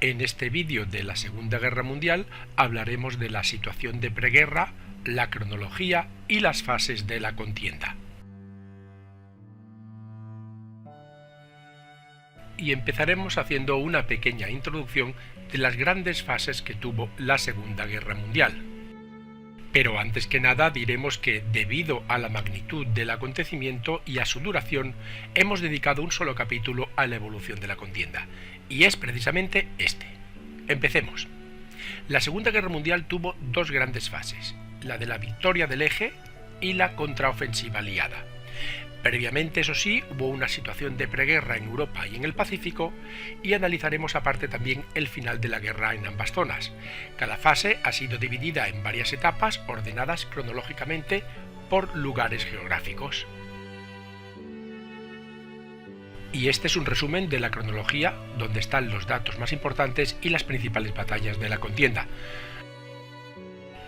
En este vídeo de la Segunda Guerra Mundial hablaremos de la situación de preguerra, la cronología y las fases de la contienda. Y empezaremos haciendo una pequeña introducción de las grandes fases que tuvo la Segunda Guerra Mundial. Pero antes que nada diremos que, debido a la magnitud del acontecimiento y a su duración, hemos dedicado un solo capítulo a la evolución de la contienda, y es precisamente este. Empecemos. La Segunda Guerra Mundial tuvo dos grandes fases, la de la victoria del Eje y la contraofensiva aliada. Previamente, eso sí, hubo una situación de preguerra en Europa y en el Pacífico, y analizaremos aparte también el final de la guerra en ambas zonas. Cada fase ha sido dividida en varias etapas ordenadas cronológicamente por lugares geográficos. Y este es un resumen de la cronología, donde están los datos más importantes y las principales batallas de la contienda.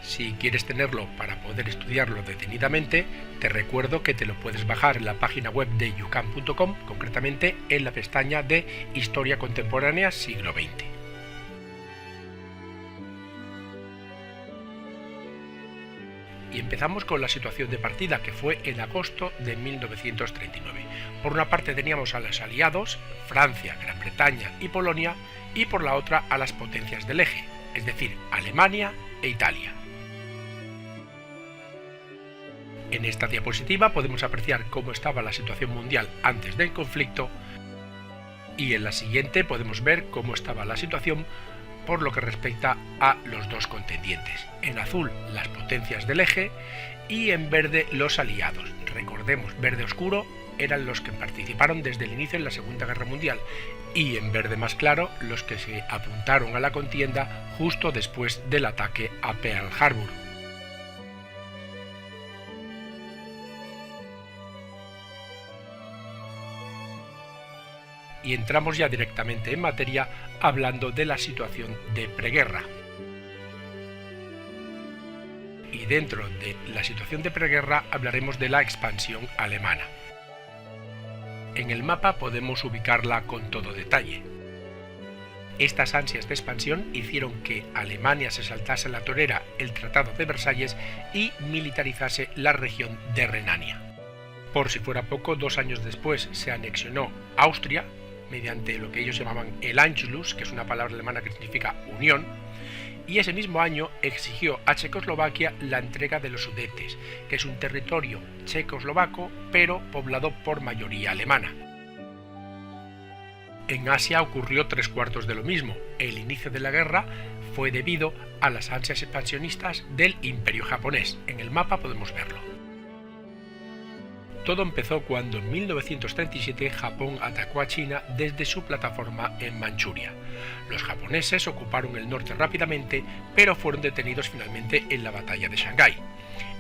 Si quieres tenerlo para poder estudiarlo detenidamente, te recuerdo que te lo puedes bajar en la página web de yucam.com, concretamente en la pestaña de Historia Contemporánea Siglo XX. Y empezamos con la situación de partida, que fue en agosto de 1939. Por una parte teníamos a los aliados, Francia, Gran Bretaña y Polonia, y por la otra a las potencias del Eje, es decir, Alemania e Italia. En esta diapositiva podemos apreciar cómo estaba la situación mundial antes del conflicto, y en la siguiente podemos ver cómo estaba la situación por lo que respecta a los dos contendientes. En azul las potencias del Eje y en verde los aliados. Recordemos, verde oscuro eran los que participaron desde el inicio en la Segunda Guerra Mundial, y en verde más claro los que se apuntaron a la contienda justo después del ataque a Pearl Harbor. Y entramos ya directamente en materia hablando de la situación de preguerra. Y dentro de la situación de preguerra hablaremos de la expansión alemana. En el mapa podemos ubicarla con todo detalle. Estas ansias de expansión hicieron que Alemania se saltase a la torera el Tratado de Versalles y militarizase la región de Renania. Por si fuera poco, 2 años después se anexionó Austria, mediante lo que ellos llamaban el Anschluss, que es una palabra alemana que significa unión, y ese mismo año exigió a Checoslovaquia la entrega de los Sudetes, que es un territorio checoslovaco pero poblado por mayoría alemana. En Asia ocurrió 3/4 de lo mismo. El inicio de la guerra fue debido a las ansias expansionistas del Imperio japonés. En el mapa podemos verlo. Todo empezó cuando en 1937 Japón atacó a China desde su plataforma en Manchuria. Los japoneses ocuparon el norte rápidamente, pero fueron detenidos finalmente en la batalla de Shanghái.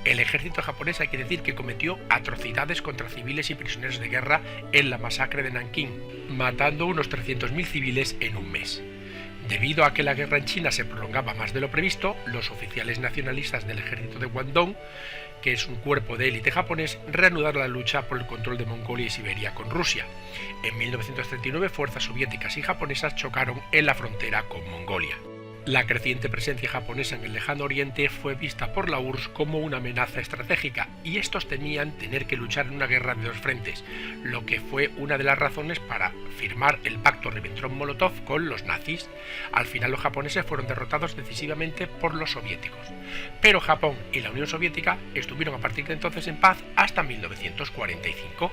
El ejército japonés hay que decir que cometió atrocidades contra civiles y prisioneros de guerra en la masacre de Nankín, matando unos 300.000 civiles en un mes. Debido a que la guerra en China se prolongaba más de lo previsto, los oficiales nacionalistas del ejército de Guangdong, que es un cuerpo de élite japonés, reanudaron la lucha por el control de Mongolia y Siberia con Rusia. En 1939, fuerzas soviéticas y japonesas chocaron en la frontera con Mongolia. La creciente presencia japonesa en el lejano oriente fue vista por la URSS como una amenaza estratégica, y estos temían tener que luchar en una guerra de 2 frentes, lo que fue una de las razones para firmar el pacto Ribbentrop-Molotov con los nazis. Al final los japoneses fueron derrotados decisivamente por los soviéticos, pero Japón y la Unión Soviética estuvieron a partir de entonces en paz hasta 1945.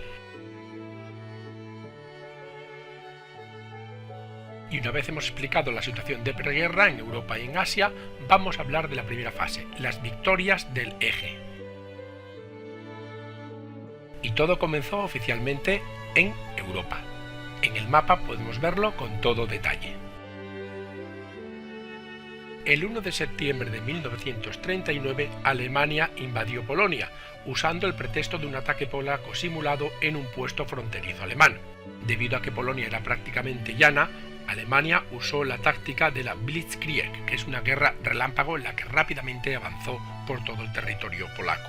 Y una vez hemos explicado la situación de preguerra en Europa y en Asia, vamos a hablar de la primera fase, las victorias del Eje. Y todo comenzó oficialmente en Europa. En el mapa podemos verlo con todo detalle. El 1 de septiembre de 1939, Alemania invadió Polonia, usando el pretexto de un ataque polaco simulado en un puesto fronterizo alemán. Debido a que Polonia era prácticamente llana, Alemania usó la táctica de la Blitzkrieg, que es una guerra relámpago en la que rápidamente avanzó por todo el territorio polaco.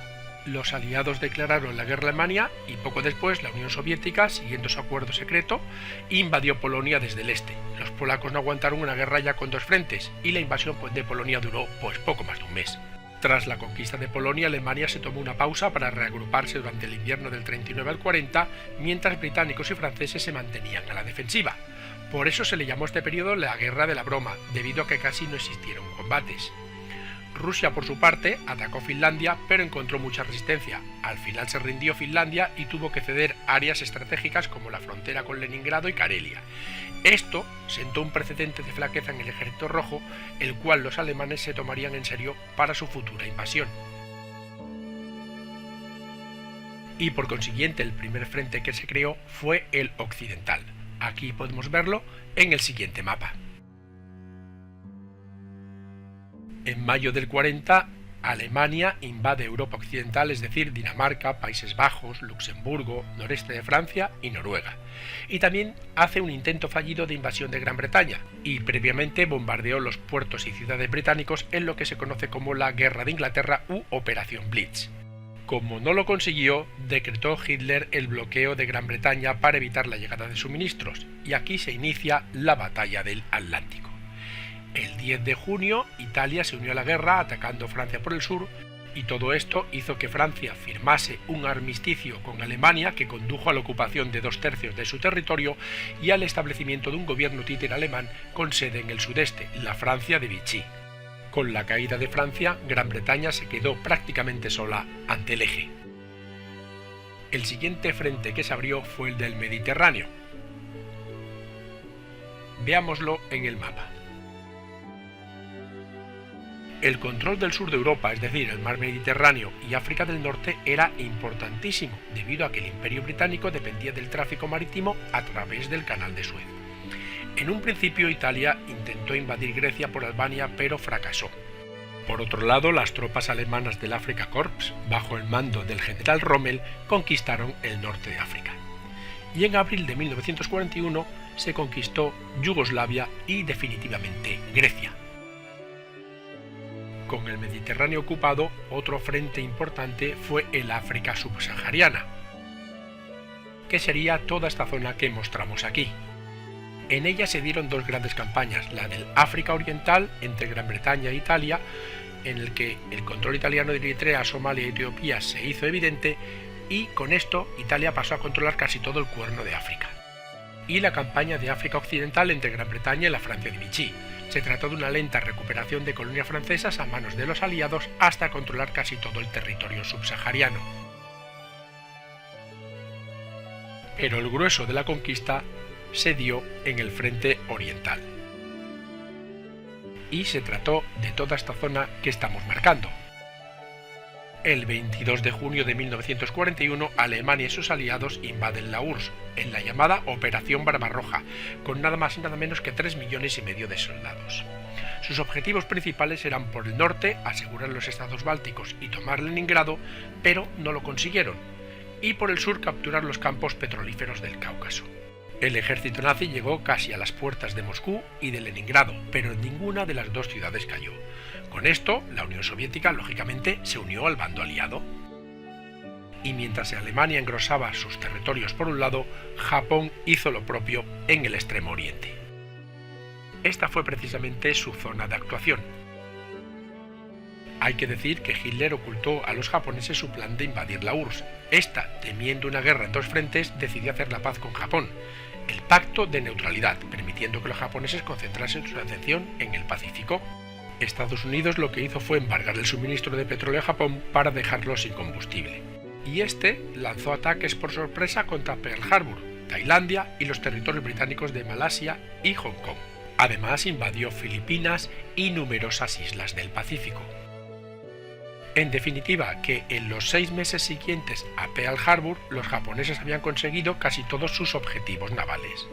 los aliados declararon la guerra a Alemania y poco después la Unión Soviética, siguiendo su acuerdo secreto, invadió Polonia desde el este. Los polacos no aguantaron una guerra ya con dos frentes y la invasión de Polonia duró poco más de un mes. Tras la conquista de Polonia, Alemania se tomó una pausa para reagruparse durante el invierno del 39 al 40, mientras británicos y franceses se mantenían a la defensiva. Por eso se le llamó a este periodo la Guerra de la Broma, debido a que casi no existieron combates. Rusia, por su parte, atacó Finlandia, pero encontró mucha resistencia. Al final se rindió Finlandia y tuvo que ceder áreas estratégicas como la frontera con Leningrado y Karelia. Esto sentó un precedente de flaqueza en el Ejército Rojo, el cual los alemanes se tomarían en serio para su futura invasión. Y por consiguiente, el primer frente que se creó fue el occidental. Aquí podemos verlo en el siguiente mapa. En mayo del 40, Alemania invade Europa Occidental, es decir, Dinamarca, Países Bajos, Luxemburgo, noreste de Francia y Noruega. Y también hace un intento fallido de invasión de Gran Bretaña, y previamente bombardeó los puertos y ciudades británicos en lo que se conoce como la Guerra de Inglaterra u Operación Blitz. Como no lo consiguió, decretó Hitler el bloqueo de Gran Bretaña para evitar la llegada de suministros, y aquí se inicia la Batalla del Atlántico. El 10 de junio, Italia se unió a la guerra atacando Francia por el sur, y todo esto hizo que Francia firmase un armisticio con Alemania que condujo a la ocupación de 2/3 de su territorio y al establecimiento de un gobierno títere alemán con sede en el sudeste, la Francia de Vichy. Con la caída de Francia, Gran Bretaña se quedó prácticamente sola ante el eje. El siguiente frente que se abrió fue el del Mediterráneo. Veámoslo en el mapa. El control del sur de Europa, es decir, el mar Mediterráneo y África del Norte, era importantísimo, debido a que el Imperio Británico dependía del tráfico marítimo a través del Canal de Suez. En un principio, Italia intentó invadir Grecia por Albania, pero fracasó. Por otro lado, las tropas alemanas del Afrika Korps, bajo el mando del general Rommel, conquistaron el norte de África. Y en abril de 1941 se conquistó Yugoslavia y definitivamente Grecia. Con el Mediterráneo ocupado, otro frente importante fue el África subsahariana, que sería toda esta zona que mostramos aquí. En ella se dieron dos grandes campañas, la del África Oriental entre Gran Bretaña e Italia, en el que el control italiano de Eritrea, Somalia y Etiopía se hizo evidente, y con esto Italia pasó a controlar casi todo el Cuerno de África. Y la campaña de África Occidental entre Gran Bretaña y la Francia de Vichy. Se trató de una lenta recuperación de colonias francesas a manos de los aliados hasta controlar casi todo el territorio subsahariano. Pero el grueso de la conquista se dio en el frente oriental. Y se trató de toda esta zona que estamos marcando. El 22 de junio de 1941, Alemania y sus aliados invaden la URSS, en la llamada Operación Barbarroja, con nada más y nada menos que 3,5 millones de soldados. Sus objetivos principales eran por el norte asegurar los estados bálticos y tomar Leningrado, pero no lo consiguieron, y por el sur capturar los campos petrolíferos del Cáucaso. El ejército nazi llegó casi a las puertas de Moscú y de Leningrado, pero ninguna de las dos ciudades cayó. Con esto, la Unión Soviética, lógicamente, se unió al bando aliado. Y mientras Alemania engrosaba sus territorios por un lado, Japón hizo lo propio en el Extremo Oriente. Esta fue precisamente su zona de actuación. Hay que decir que Hitler ocultó a los japoneses su plan de invadir la URSS. Esta, temiendo una guerra en dos frentes, decidió hacer la paz con Japón, el Pacto de Neutralidad, permitiendo que los japoneses concentrasen su atención en el Pacífico. Estados Unidos lo que hizo fue embargar el suministro de petróleo a Japón para dejarlo sin combustible. Y este lanzó ataques por sorpresa contra Pearl Harbor, Tailandia y los territorios británicos de Malasia y Hong Kong. Además invadió Filipinas y numerosas islas del Pacífico. En definitiva, que en los 6 meses siguientes a Pearl Harbor, los japoneses habían conseguido casi todos sus objetivos navales.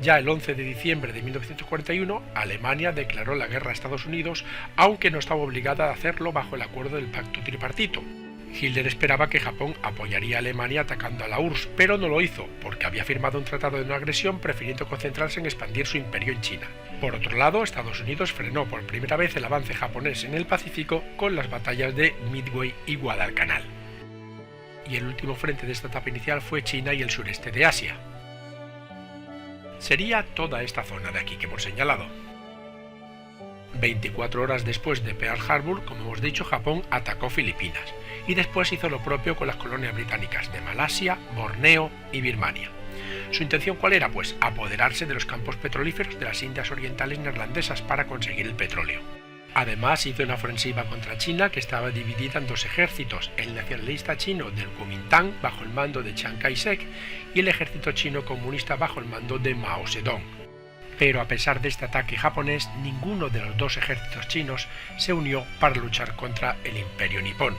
Ya el 11 de diciembre de 1941, Alemania declaró la guerra a Estados Unidos, aunque no estaba obligada a hacerlo bajo el acuerdo del Pacto Tripartito. Hitler esperaba que Japón apoyaría a Alemania atacando a la URSS, pero no lo hizo, porque había firmado un tratado de no agresión prefiriendo concentrarse en expandir su imperio en China. Por otro lado, Estados Unidos frenó por primera vez el avance japonés en el Pacífico con las batallas de Midway y Guadalcanal. y el último frente de esta etapa inicial fue China y el sureste de Asia. Sería toda esta zona de aquí que hemos señalado. 24 horas después de Pearl Harbor, como hemos dicho, Japón atacó Filipinas y después hizo lo propio con las colonias británicas de Malasia, Borneo y Birmania. ¿Su intención cuál era? Pues apoderarse de los campos petrolíferos de las Indias Orientales neerlandesas para conseguir el petróleo. Además hizo una ofensiva contra China que estaba dividida en dos ejércitos, el nacionalista chino del Kuomintang bajo el mando de Chiang Kai-shek y el ejército chino comunista bajo el mando de Mao Zedong. Pero a pesar de este ataque japonés, ninguno de los dos ejércitos chinos se unió para luchar contra el imperio nipón.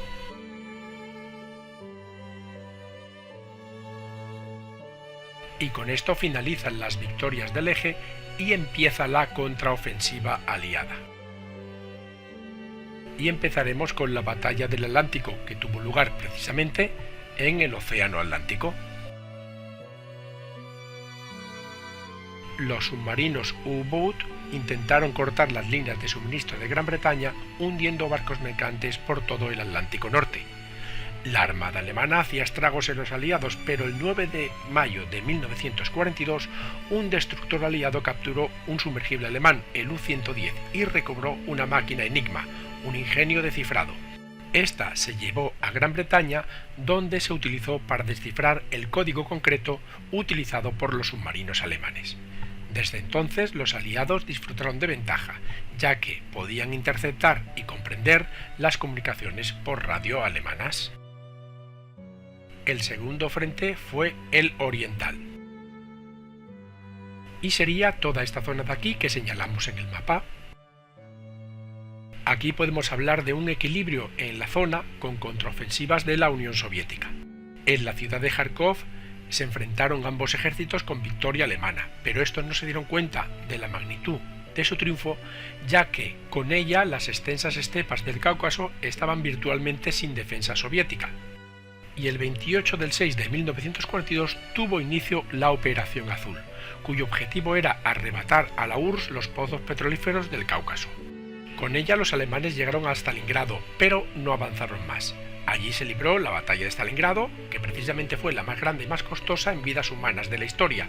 Y con esto finalizan las victorias del eje y empieza la contraofensiva aliada. Y empezaremos con la batalla del Atlántico, que tuvo lugar precisamente en el Océano Atlántico. Los submarinos U-Boat intentaron cortar las líneas de suministro de Gran Bretaña, hundiendo barcos mercantes por todo el Atlántico Norte. La armada alemana hacía estragos en los aliados, pero el 9 de mayo de 1942 un destructor aliado capturó un sumergible alemán, el U-110, y recobró una máquina Enigma, un ingenio de cifrado. Esta se llevó a Gran Bretaña, donde se utilizó para descifrar el código concreto utilizado por los submarinos alemanes. Desde entonces los aliados disfrutaron de ventaja, ya que podían interceptar y comprender las comunicaciones por radio alemanas. El segundo frente fue el oriental. Y sería toda esta zona de aquí que señalamos en el mapa. Aquí podemos hablar de un equilibrio en la zona con contraofensivas de la Unión Soviética. En la ciudad de Kharkov se enfrentaron ambos ejércitos con victoria alemana, pero estos no se dieron cuenta de la magnitud de su triunfo, ya que con ella las extensas estepas del Cáucaso estaban virtualmente sin defensa soviética. Y el 28 del 6 de 1942 tuvo inicio la Operación Azul, cuyo objetivo era arrebatar a la URSS los pozos petrolíferos del Cáucaso. Con ella los alemanes llegaron a Stalingrado, pero no avanzaron más. Allí se libró la batalla de Stalingrado, que precisamente fue la más grande y más costosa en vidas humanas de la historia,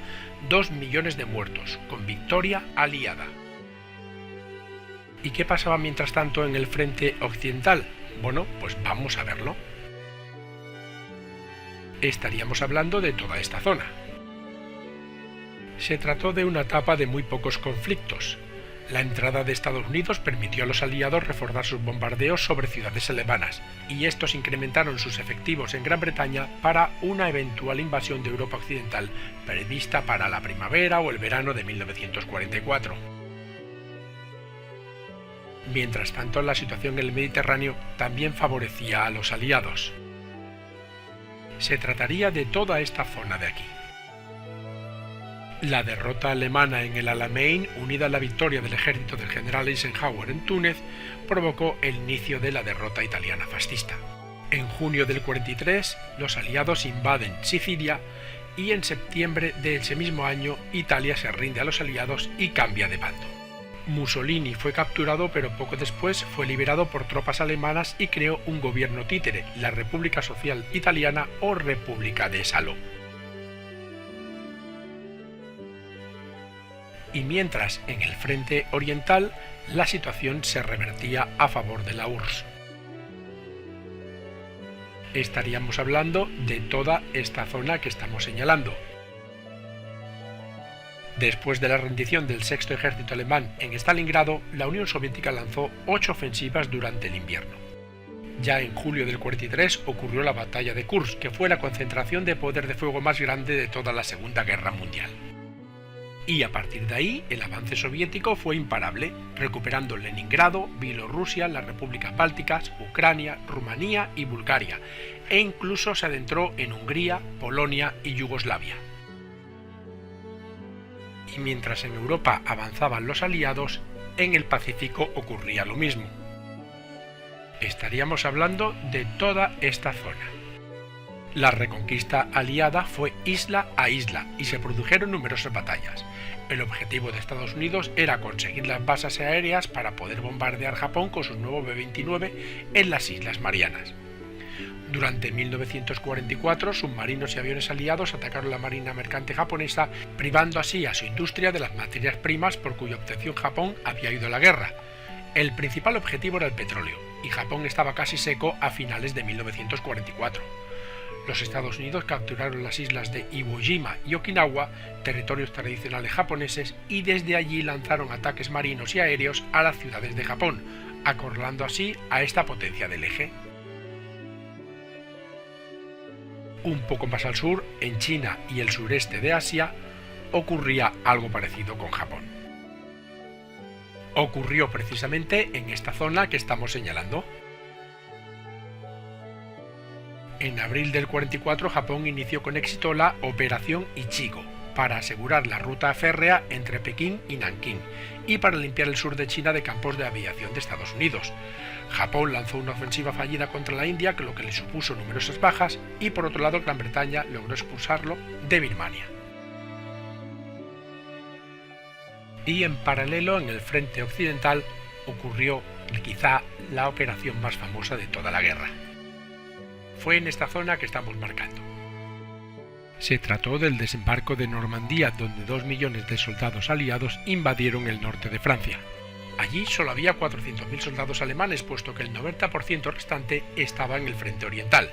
2 millones de muertos, con victoria aliada. ¿Y qué pasaba mientras tanto en el frente occidental? Bueno, pues vamos a verlo. Estaríamos hablando de toda esta zona. Se trató de una etapa de muy pocos conflictos. La entrada de Estados Unidos permitió a los aliados reforzar sus bombardeos sobre ciudades alemanas, y estos incrementaron sus efectivos en Gran Bretaña para una eventual invasión de Europa Occidental prevista para la primavera o el verano de 1944. Mientras tanto, la situación en el Mediterráneo también favorecía a los aliados. Se trataría de toda esta zona de aquí. La derrota alemana en el Alamein, unida a la victoria del ejército del general Eisenhower en Túnez, provocó el inicio de la derrota italiana fascista. En junio del 43, los aliados invaden Sicilia y en septiembre de ese mismo año Italia se rinde a los aliados y cambia de bando. Mussolini fue capturado, pero poco después fue liberado por tropas alemanas y creó un gobierno títere, la República Social Italiana o República de Salò. Y mientras en el frente oriental la situación se revertía a favor de la URSS. Estaríamos hablando de toda esta zona que estamos señalando. Después de la rendición del sexto ejército alemán en Stalingrado, la Unión Soviética lanzó 8 ofensivas durante el invierno. Ya en julio del 43 ocurrió la batalla de Kursk, que fue la concentración de poder de fuego más grande de toda la Segunda Guerra Mundial. Y a partir de ahí el avance soviético fue imparable, recuperando Leningrado, Bielorrusia, las repúblicas bálticas, Ucrania, Rumanía y Bulgaria, e incluso se adentró en Hungría, Polonia y Yugoslavia. Y mientras en Europa avanzaban los aliados, en el Pacífico ocurría lo mismo. Estaríamos hablando de toda esta zona. La reconquista aliada fue isla a isla y se produjeron numerosas batallas. El objetivo de Estados Unidos era conseguir las bases aéreas para poder bombardear Japón con sus nuevos B-29 en las Islas Marianas. Durante 1944, submarinos y aviones aliados atacaron la marina mercante japonesa, privando así a su industria de las materias primas por cuya obtención Japón había ido a la guerra. El principal objetivo era el petróleo, y Japón estaba casi seco a finales de 1944. Los Estados Unidos capturaron las islas de Iwo Jima y Okinawa, territorios tradicionales japoneses, y desde allí lanzaron ataques marinos y aéreos a las ciudades de Japón, acorralando así a esta potencia del eje. Un poco más al sur, en China y el sureste de Asia, ocurría algo parecido con Japón. Ocurrió precisamente en esta zona que estamos señalando. En abril del 44, Japón inició con éxito la Operación Ichigo, para asegurar la ruta férrea entre Pekín y Nankín, y para limpiar el sur de China de campos de aviación de Estados Unidos. Japón lanzó una ofensiva fallida contra la India, lo que le supuso numerosas bajas, y por otro lado Gran Bretaña logró expulsarlo de Birmania. Y en paralelo, en el frente occidental, ocurrió quizá la operación más famosa de toda la guerra. Fue en esta zona que estamos marcando. Se trató del desembarco de Normandía, donde 2 millones de soldados aliados invadieron el norte de Francia. Allí solo había 400.000 soldados alemanes, puesto que el 90% restante estaba en el frente oriental.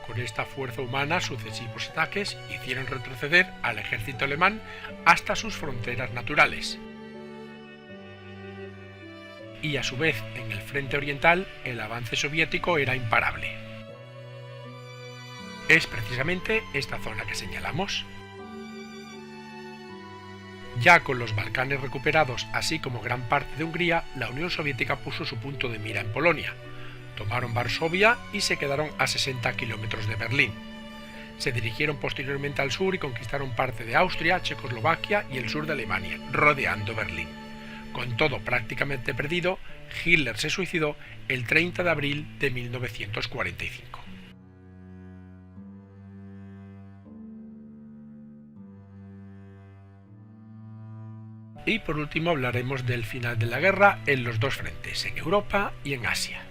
Con esta fuerza humana, sucesivos ataques hicieron retroceder al ejército alemán hasta sus fronteras naturales. Y a su vez, en el frente oriental, el avance soviético era imparable. Es precisamente esta zona que señalamos. Ya con los Balcanes recuperados, así como gran parte de Hungría, la Unión Soviética puso su punto de mira en Polonia. Tomaron Varsovia y se quedaron a 60 kilómetros de Berlín. Se dirigieron posteriormente al sur y conquistaron parte de Austria, Checoslovaquia y el sur de Alemania, rodeando Berlín. Con todo prácticamente perdido, Hitler se suicidó el 30 de abril de 1945. Y por último hablaremos del final de la guerra en los dos frentes, en Europa y en Asia.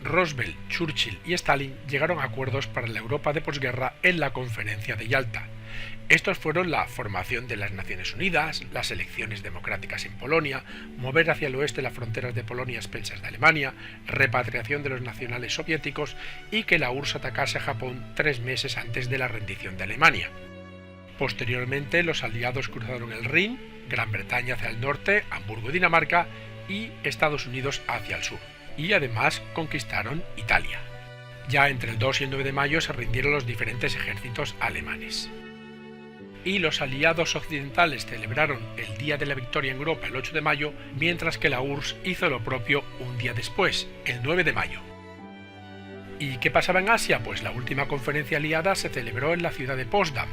Roosevelt, Churchill y Stalin llegaron a acuerdos para la Europa de posguerra en la Conferencia de Yalta. Estos fueron la formación de las Naciones Unidas, las elecciones democráticas en Polonia, mover hacia el oeste las fronteras de Polonia a expensas de Alemania, repatriación de los nacionales soviéticos y que la URSS atacase a Japón 3 meses antes de la rendición de Alemania. Posteriormente, los aliados cruzaron el Rin, Gran Bretaña hacia el norte, Hamburgo y Dinamarca, y Estados Unidos hacia el sur, y además conquistaron Italia. Ya entre el 2 y el 9 de mayo se rindieron los diferentes ejércitos alemanes. Y los aliados occidentales celebraron el Día de la Victoria en Europa el 8 de mayo, mientras que la URSS hizo lo propio un día después, el 9 de mayo. ¿Y qué pasaba en Asia? Pues la última conferencia aliada se celebró en la ciudad de Potsdam,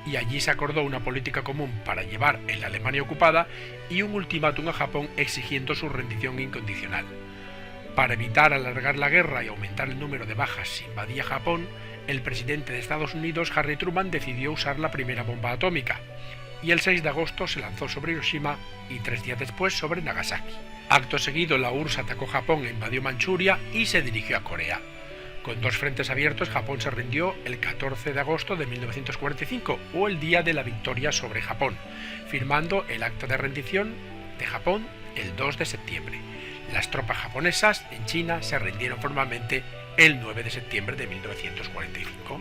y allí se acordó una política común para llevar en la Alemania ocupada y un ultimátum a Japón exigiendo su rendición incondicional. Para evitar alargar la guerra y aumentar el número de bajas si invadía Japón, el presidente de Estados Unidos, Harry Truman, decidió usar la primera bomba atómica, y el 6 de agosto se lanzó sobre Hiroshima y 3 días después sobre Nagasaki. Acto seguido, la URSS atacó Japón e invadió Manchuria y se dirigió a Corea. Con 2 frentes abiertos, Japón se rindió el 14 de agosto de 1945, o el día de la victoria sobre Japón, firmando el acta de rendición de Japón el 2 de septiembre. Las tropas japonesas en China se rindieron formalmente el 9 de septiembre de 1945.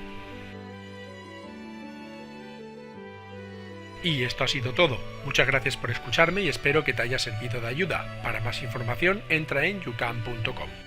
Y esto ha sido todo. Muchas gracias por escucharme y espero que te haya servido de ayuda. Para más información entra en youcan.com.